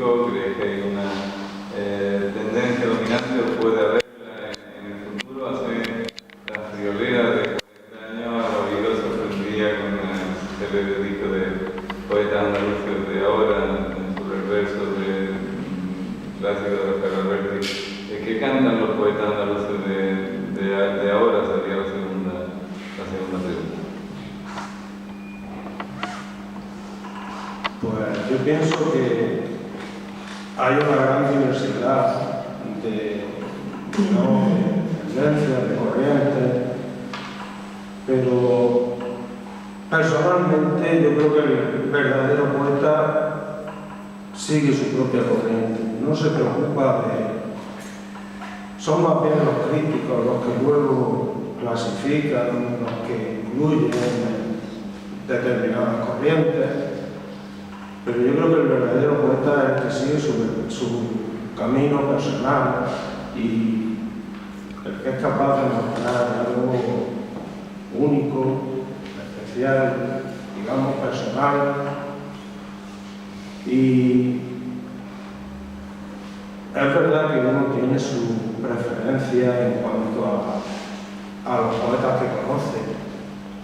político? ¿Crees que hay una tendencia dominante o puede haberla en el futuro? Hace la friolera de 40 años Rodrigo sorprendía con el célebre disco de poetas andaluces de ahora, sobre el verso de clásico de Rafael Alberti. ¿Qué cantan los poetas andaluces de ahora? Sería la segunda pregunta. Pues yo pienso que hay una gran diversidad de tendencias, de corrientes, pero personalmente yo creo que el verdadero poeta sigue su propia corriente, no se preocupa de... Son más bien los críticos los que luego clasifican, los que incluyen determinadas corrientes. Pero yo creo que el verdadero poeta es el que sigue su camino personal y el que es capaz de mostrar algo único, especial, digamos personal. Y es verdad que uno tiene su preferencia en cuanto a los poetas que conoce,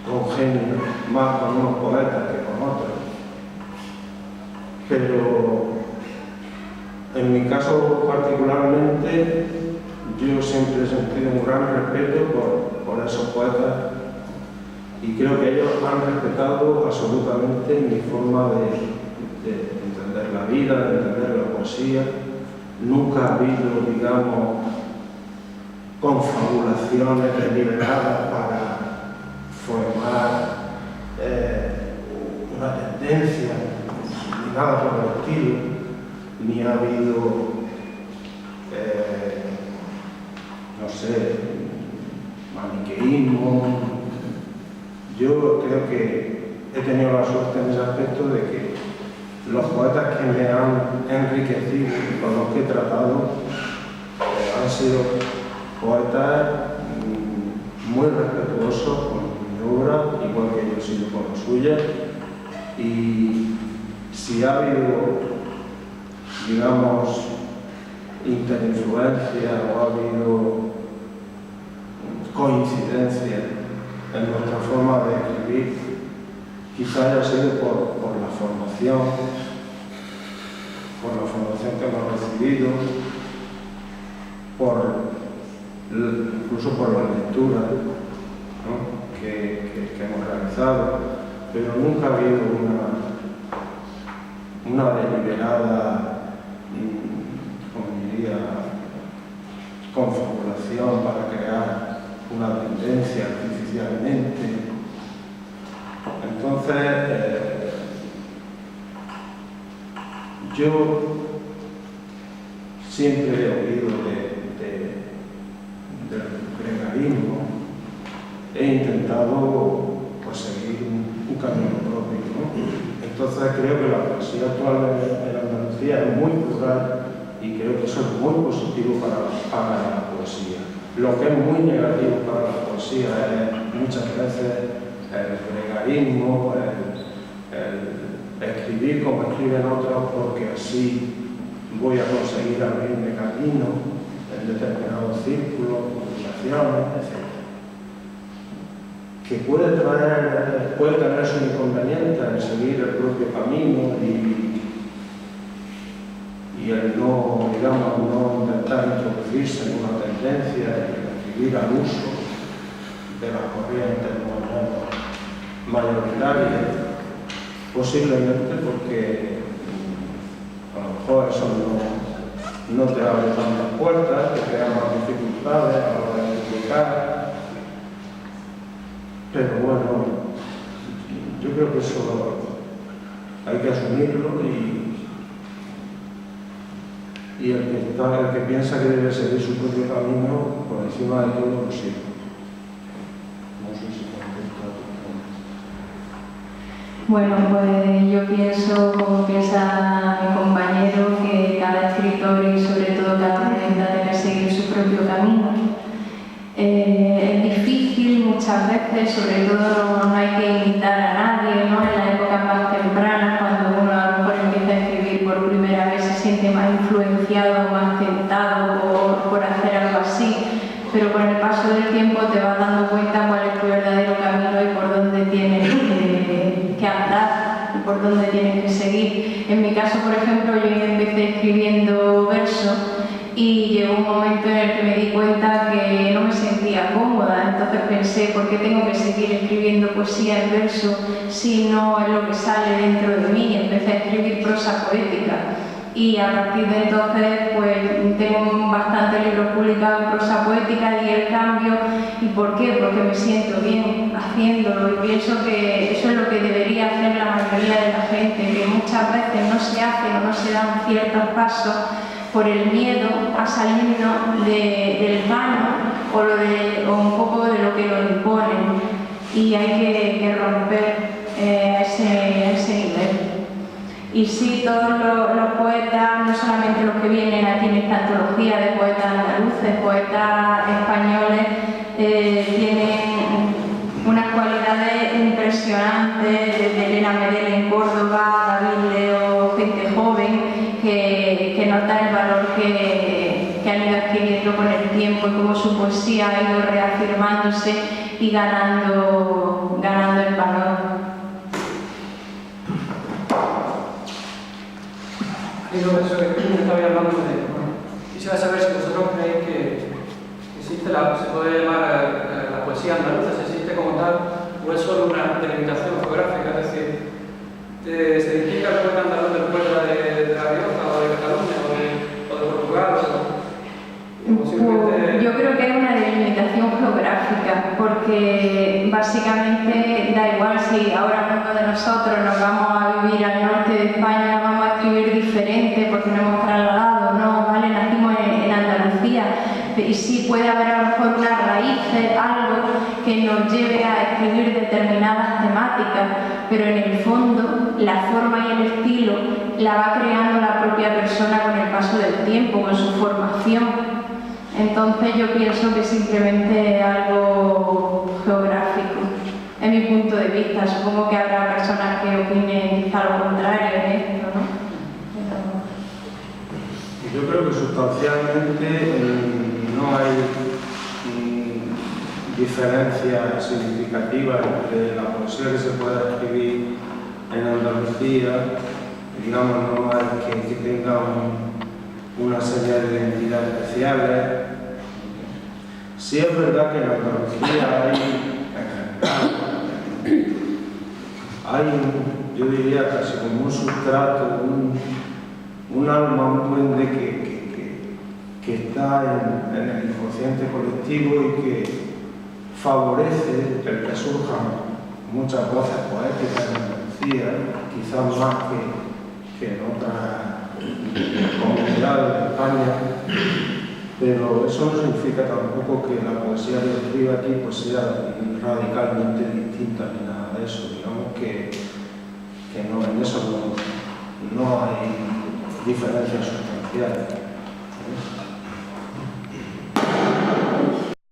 con genio, más con unos poetas que con otros. Pero en mi caso particularmente, yo siempre he sentido un gran respeto por esos poetas y creo que ellos han respetado absolutamente mi forma de entender la vida, de entender la poesía. Nunca ha habido, digamos, confabulaciones deliberadas para formar una tendencia, ni nada por el estilo, ni ha habido, no sé, maniqueísmo. Yo creo que he tenido la suerte en ese aspecto de que los poetas que me han enriquecido, con los que he tratado, han sido poetas muy respetuosos con mi obra, igual que yo he sido con la suya. Y si ha habido, digamos, interinfluencia o ha habido coincidencia en nuestra forma de escribir, quizá haya sido por la formación que hemos recibido, incluso por la lectura, ¿no? que hemos realizado, pero nunca ha habido una deliberada, como diría, confabulación para crear una tendencia artificialmente. Entonces, yo siempre he oído del gregarismo, he intentado pues, seguir un camino propio, ¿no? Entonces creo que la poesía actual en Andalucía es muy plural y creo que eso es muy positivo para la poesía. Lo que es muy negativo para la poesía es muchas veces el gregarismo, el escribir como escriben otros porque así voy a conseguir abrirme camino en determinados círculos, publicaciones, etc. Que puede tener su inconveniente en seguir el propio camino y el no, digamos, no intentar introducirse en una tendencia y escribir al uso de las corrientes mayoritarias, posiblemente porque a lo mejor eso no te abre tantas puertas, te crea más dificultades a la hora de publicar. Pero bueno, yo creo que eso hay que asumirlo y el que piensa que debe seguir su propio camino por encima de todo lo sigue. No sé si contesto a tu pregunta. Bueno, pues yo pienso, como piensa mi compañero, que cada escritor y sobre todo cada poeta debe seguir su propio camino. Es difícil muchas veces, sobre todo no hay que imitar a nadie, ¿no? En la época más temprana, cuando uno a lo mejor empieza a escribir por primera vez, se siente más influenciado, más tentado por hacer algo así, pero con el paso del tiempo te vas dando cuenta cuál es tu verdadero camino y por dónde tienes que andar y por dónde tienes que seguir. En mi caso, por ejemplo, yo empecé escribiendo versos y llegó un momento en el que me di cuenta que no me sentía cómoda, entonces pensé, ¿por qué tengo que seguir escribiendo poesía en verso si no es lo que sale dentro de mí? Empecé a escribir prosa poética y a partir de entonces pues tengo bastantes libros publicados en prosa poética y el cambio. ¿Y por qué? Porque me siento bien haciéndolo y pienso que eso es lo que debería hacer la mayoría de la gente, que muchas veces no se hacen o no se dan ciertos pasos por el miedo a salirnos del vano o un poco de lo que nos imponen, y hay que romper ese nivel. Y sí, todos los poetas, no solamente los que vienen aquí en esta antología de poetas andaluces, poetas españoles, tienen unas cualidades impresionantes, desde Elena Medel en Córdoba, David Leo, gente joven, que nota el valor que han ido adquiriendo con el tiempo y cómo su poesía ha ido reafirmándose y ganando el valor. Digo eso que estaba hablando de... Bueno, quisiera saber si vosotros creéis que existe se puede llamar la poesía andaluza, si existe como tal, o es solo una delimitación geográfica, es decir, se identifica el poeta andaluz del pueblo de La Rioja o de Cataluña o de Portugal o simplemente... Yo creo que es una delimitación geográfica, porque básicamente da igual si ahora uno de nosotros nos vamos a vivir al norte de España, vamos a escribir diferente porque nos hemos trasladado, no, ¿vale? Nacimos en Andalucía, y sí puede haber a lo mejor unas raíces, algo que nos lleve a escribir determinadas temáticas, pero en el fondo la forma y el estilo la va creando la propia persona con el paso del tiempo, con su formación. Entonces yo pienso que simplemente es algo geográfico, es mi punto de vista. Supongo que habrá personas que opinen quizá lo contrario en esto, ¿no? Yo creo que sustancialmente no hay diferencia significativa entre la poesía que se pueda escribir en Andalucía, digamos, no hay que tenga una serie de identidades especiales. Sí es verdad que en Andalucía hay yo diría casi como un sustrato, un alma, un duende que está en el inconsciente colectivo y que favorece el que surjan muchas voces poéticas en Andalucía, quizás más que en otras comunidades de España, pero eso no significa tampoco que la poesía que escribe aquí pues sea radicalmente distinta ni nada de eso. Digamos que no, en eso no hay diferencias sustanciales.